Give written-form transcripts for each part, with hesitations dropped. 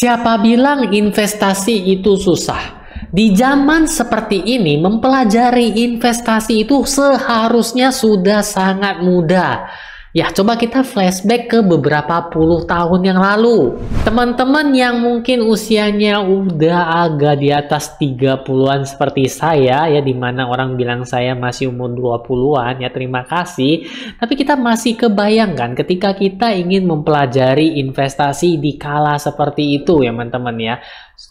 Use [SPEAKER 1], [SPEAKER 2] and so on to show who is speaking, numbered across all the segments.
[SPEAKER 1] Siapa bilang investasi itu susah? Di zaman seperti ini, mempelajari investasi itu seharusnya sudah sangat mudah. Ya, coba kita flashback ke beberapa puluh tahun yang lalu. Teman-teman yang mungkin usianya udah agak di atas 30-an seperti saya, ya, dimana orang bilang saya masih umur 20-an, ya terima kasih. Tapi kita masih kebayangkan ketika kita ingin mempelajari investasi di kala seperti itu, ya teman-teman ya.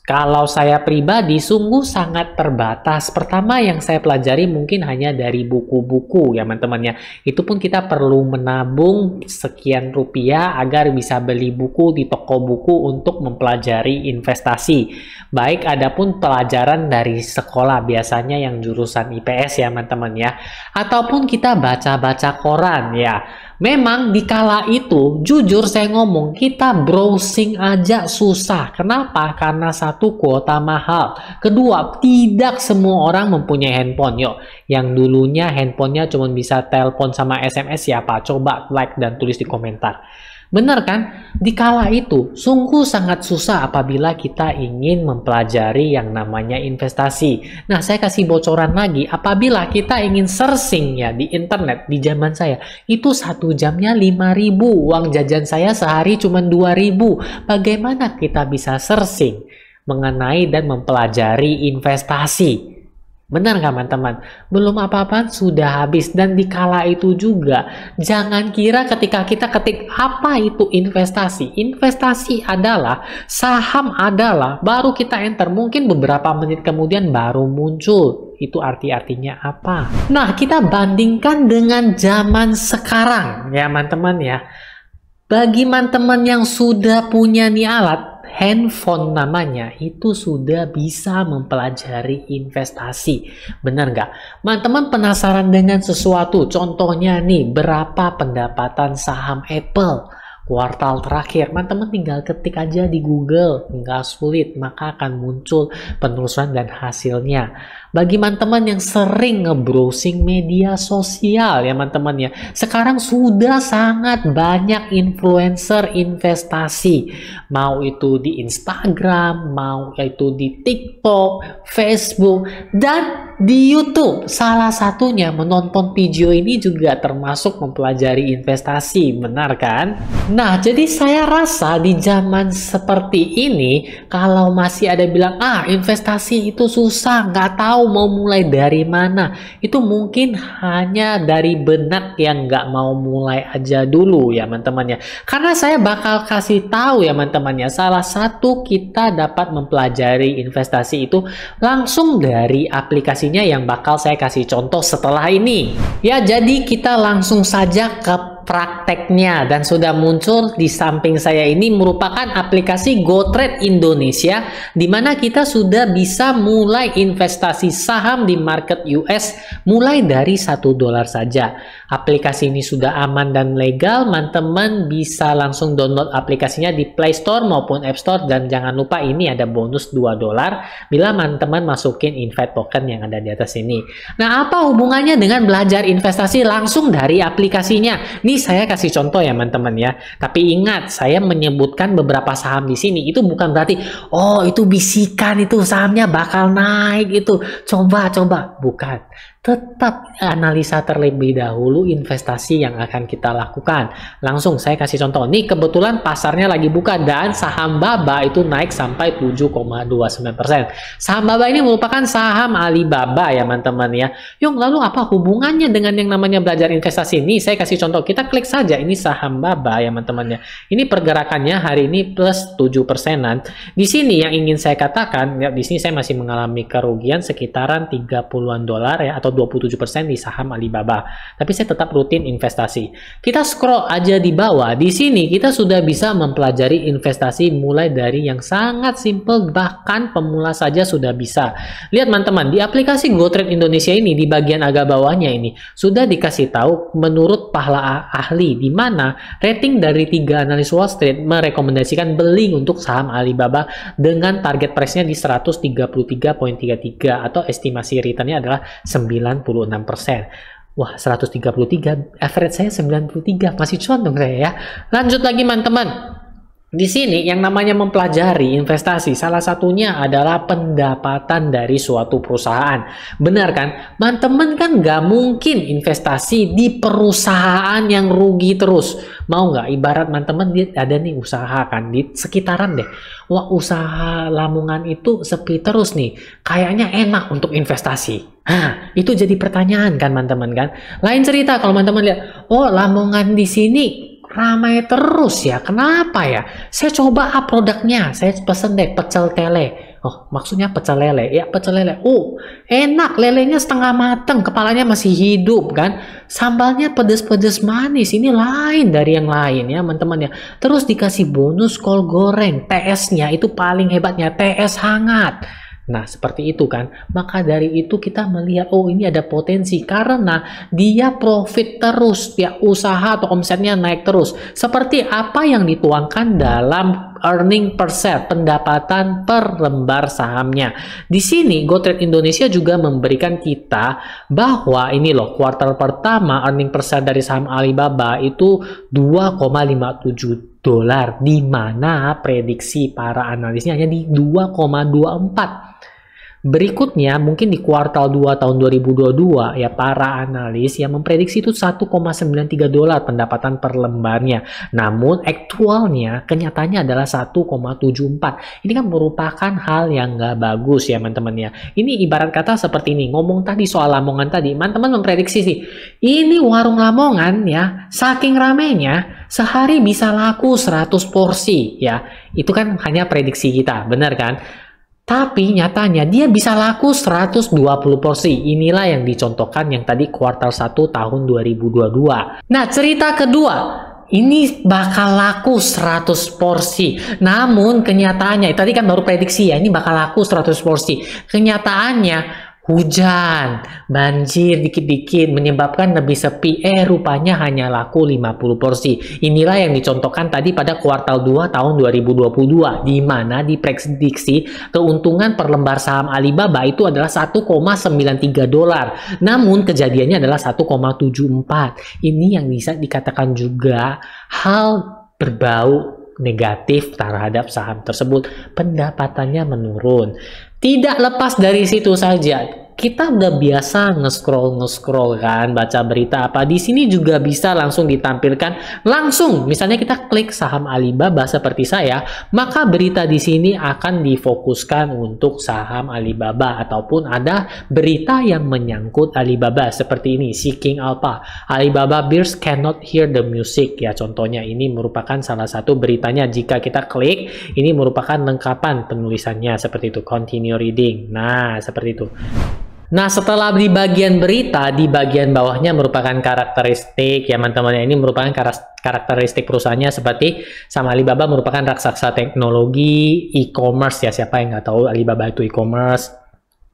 [SPEAKER 1] Kalau saya pribadi sungguh sangat terbatas. Pertama yang saya pelajari mungkin hanya dari buku-buku, ya teman-teman ya. Itu pun kita perlu menabung sekian rupiah agar bisa beli buku di toko buku untuk mempelajari investasi. Baik adapun pelajaran dari sekolah, biasanya yang jurusan IPS ya teman-teman ya. Ataupun kita baca-baca koran ya. Memang di kala itu, jujur saya ngomong, kita browsing aja susah. Kenapa? Karena satu, kuota mahal. Kedua, tidak semua orang mempunyai handphone. Yuk, yang dulunya handphonenya cuma bisa telepon sama SMS, siapa? Coba like dan tulis di komentar. Benar kan? Di kala itu, sungguh sangat susah apabila kita ingin mempelajari yang namanya investasi. Nah, saya kasih bocoran lagi. Apabila kita ingin searching ya di internet, di zaman saya, itu 1 jamnya 5.000. Uang jajan saya sehari cuma 2.000. Bagaimana kita bisa searching mengenai dan mempelajari investasi? Benar nggak teman-teman? Belum apa-apa sudah habis. Dan di kala itu juga, jangan kira ketika kita ketik apa itu investasi. Investasi adalah, saham adalah, baru kita enter. Mungkin beberapa menit kemudian baru muncul. Itu artinya apa? Nah, kita bandingkan dengan zaman sekarang ya teman-teman ya. Bagi teman-teman yang sudah punya nih alat, handphone namanya, itu sudah bisa mempelajari investasi. Benar nggak? Teman-teman penasaran dengan sesuatu? Contohnya nih, berapa pendapatan saham Apple kuartal terakhir? Teman-teman tinggal ketik aja di Google, nggak sulit, maka akan muncul penelusuran dan hasilnya. Bagi teman-teman yang sering nge-browsing media sosial ya teman-teman ya, sekarang sudah sangat banyak influencer investasi, mau itu di Instagram, mau itu di TikTok, Facebook, dan di YouTube. Salah satunya menonton video ini juga termasuk mempelajari investasi, benar kan? Nah, jadi saya rasa di zaman seperti ini, kalau masih ada bilang, investasi itu susah, nggak tahu mau mulai dari mana, itu mungkin hanya dari benak yang nggak mau mulai aja dulu ya teman-teman ya. Karena saya bakal kasih tahu ya teman-teman ya, salah satu kita dapat mempelajari investasi itu langsung dari aplikasinya yang bakal saya kasih contoh setelah ini. Ya, jadi kita langsung saja ke prakteknya, dan sudah muncul di samping saya ini merupakan aplikasi GoTrade Indonesia, di mana kita sudah bisa mulai investasi saham di market US mulai dari $1 saja. Aplikasi ini sudah aman dan legal, teman-teman bisa langsung download aplikasinya di Play Store maupun App Store, dan jangan lupa ini ada bonus $2 bila teman-teman masukin invite token yang ada di atas ini. Nah, apa hubungannya dengan belajar investasi langsung dari aplikasinya? Ini saya kasih contoh ya teman-teman ya. Tapi ingat, saya menyebutkan beberapa saham di sini itu bukan berarti itu bisikan itu sahamnya bakal naik itu. Coba, bukan. Tetap analisa terlebih dahulu investasi yang akan kita lakukan. Langsung saya kasih contoh. Nih kebetulan pasarnya lagi buka dan saham BABA itu naik sampai 7,29%. Saham BABA ini merupakan saham Alibaba ya teman-teman ya. Lalu apa hubungannya dengan yang namanya belajar investasi ini? Saya kasih contoh. Kita klik saja ini saham BABA ya teman-teman ya. Ini pergerakannya hari ini plus 7%-an. Di sini yang ingin saya katakan ya, di sini saya masih mengalami kerugian sekitaran $30-an ya, atau 27% di saham Alibaba. Tapi saya tetap rutin investasi. Kita scroll aja di bawah. Di sini kita sudah bisa mempelajari investasi mulai dari yang sangat simple, bahkan pemula saja sudah bisa. Lihat teman-teman, di aplikasi GoTrade Indonesia ini di bagian agak bawahnya ini sudah dikasih tahu menurut pahala ahli, di mana rating dari 3 analis Wall Street merekomendasikan beli untuk saham Alibaba dengan target price-nya di 133,33 atau estimasi return-nya adalah 96%. Wah, 133, average saya 93, masih cuan dong saya ya. Lanjut lagi teman-teman. Di sini yang namanya mempelajari investasi salah satunya adalah pendapatan dari suatu perusahaan. Benar kan? Teman-teman kan nggak mungkin investasi di perusahaan yang rugi terus. Mau nggak? Ibarat teman-teman ada nih usaha kan di sekitaran deh. Wah, usaha Lamongan itu sepi terus nih. Kayaknya enak untuk investasi. Nah, itu jadi pertanyaan kan teman-teman kan. Lain cerita kalau teman-teman lihat, oh Lamongan di sini ramai terus ya, kenapa ya? Saya coba produknya, saya pesen deh pecel tele. Oh, maksudnya pecel lele. Ya, pecel lele. Oh, enak, lelenya setengah mateng, kepalanya masih hidup kan. Sambalnya pedes-pedes manis, ini lain dari yang lain ya teman-teman ya. Terus dikasih bonus kol goreng, TS-nya itu paling hebatnya, TS hangat. Nah, seperti itu kan. Maka dari itu kita melihat, oh ini ada potensi karena dia profit terus, ya usaha atau omsetnya naik terus. Seperti apa yang dituangkan dalam earning per share, pendapatan per lembar sahamnya. Di sini GoTrade Indonesia juga memberikan kita bahwa ini loh, kuartal pertama earning per share dari saham Alibaba itu 2,57 dolar, di mana prediksi para analisnya hanya di 2,24. Berikutnya mungkin di kuartal 2 tahun 2022 ya para analis yang memprediksi itu 1,93 dolar pendapatan per lembarnya. Namun aktualnya kenyataannya adalah 1,74. Ini kan merupakan hal yang nggak bagus ya teman-teman ya. Ini ibarat kata seperti ini, ngomong tadi soal Lamongan tadi, teman-teman memprediksi sih, ini warung Lamongan ya, saking ramenya sehari bisa laku 100 porsi ya. Itu kan hanya prediksi kita, benar kan? Tapi nyatanya dia bisa laku 120 porsi. Inilah yang dicontohkan yang tadi kuartal 1 tahun 2022. Nah, cerita kedua, ini bakal laku 100 porsi. Namun kenyataannya, tadi kan baru prediksi ya, ini bakal laku 100 porsi. Kenyataannya hujan, banjir dikit-dikit menyebabkan lebih sepi. Rupanya hanya laku 50 porsi. Inilah yang dicontohkan tadi pada kuartal 2 tahun 2022, di mana diprediksi keuntungan per lembar saham Alibaba itu adalah 1,93 dolar. Namun kejadiannya adalah 1,74. Ini yang bisa dikatakan juga hal berbau negatif terhadap saham tersebut, pendapatannya menurun. Tidak lepas dari situ saja, kita udah biasa nge-scroll kan, baca berita apa. Di sini juga bisa langsung ditampilkan langsung. Misalnya kita klik saham Alibaba seperti saya, maka berita di sini akan difokuskan untuk saham Alibaba ataupun ada berita yang menyangkut Alibaba seperti ini, Seeking Alpha. Alibaba bears cannot hear the music ya, contohnya ini merupakan salah satu beritanya. Jika kita klik, ini merupakan lengkapan penulisannya seperti itu, continue reading. Nah, seperti itu. Nah, setelah di bagian berita, di bagian bawahnya merupakan karakteristik ya teman-teman. Ini merupakan karakteristik perusahaannya seperti sama Alibaba merupakan raksasa teknologi e-commerce ya. Siapa yang nggak tahu Alibaba itu e-commerce.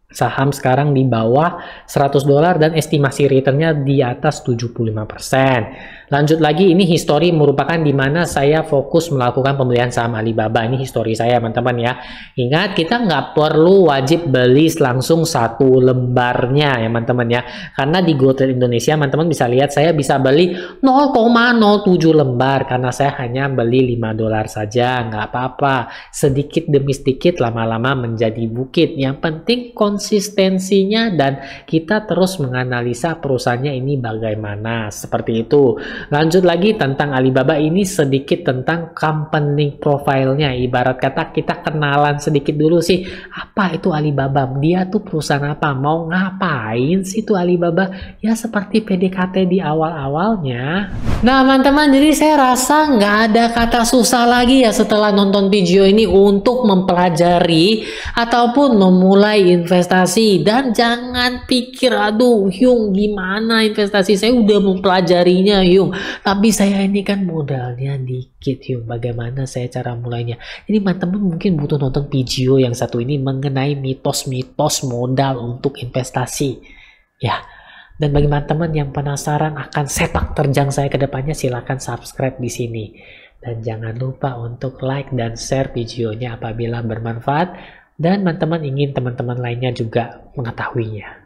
[SPEAKER 1] Saham sekarang di bawah 100 dolar dan estimasi returnnya di atas 75%. Lanjut lagi, ini history merupakan di mana saya fokus melakukan pembelian saham Alibaba. Ini history saya teman-teman ya. Ingat, kita nggak perlu wajib beli langsung satu lembarnya ya teman-teman ya. Karena di GoTrade Indonesia teman-teman bisa lihat saya bisa beli 0,07 lembar karena saya hanya beli 5 dolar saja. Nggak apa-apa, sedikit demi sedikit lama-lama menjadi bukit. Yang penting konsistensinya dan kita terus menganalisa perusahaannya ini bagaimana, seperti itu. Lanjut lagi tentang Alibaba, ini sedikit tentang company profile-nya. Ibarat kata kita kenalan sedikit dulu sih, apa itu Alibaba, dia tuh perusahaan apa, mau ngapain sih itu Alibaba, ya seperti PDKT di awal-awalnya. Nah teman-teman, jadi saya rasa nggak ada kata susah lagi ya setelah nonton video ini untuk mempelajari ataupun memulai investasi. Dan jangan pikir, aduh Hyung gimana investasi, saya udah mempelajarinya Hyung, tapi saya ini kan modalnya dikit Hyung, bagaimana saya cara mulainya. Jadi teman-teman mungkin butuh nonton video yang satu ini mengenai mitos-mitos modal untuk investasi ya. Dan bagi teman-teman yang penasaran akan sepak terjang saya ke depannya, silahkan subscribe di sini. Dan jangan lupa untuk like dan share videonya apabila bermanfaat dan teman-teman ingin teman-teman lainnya juga mengetahuinya.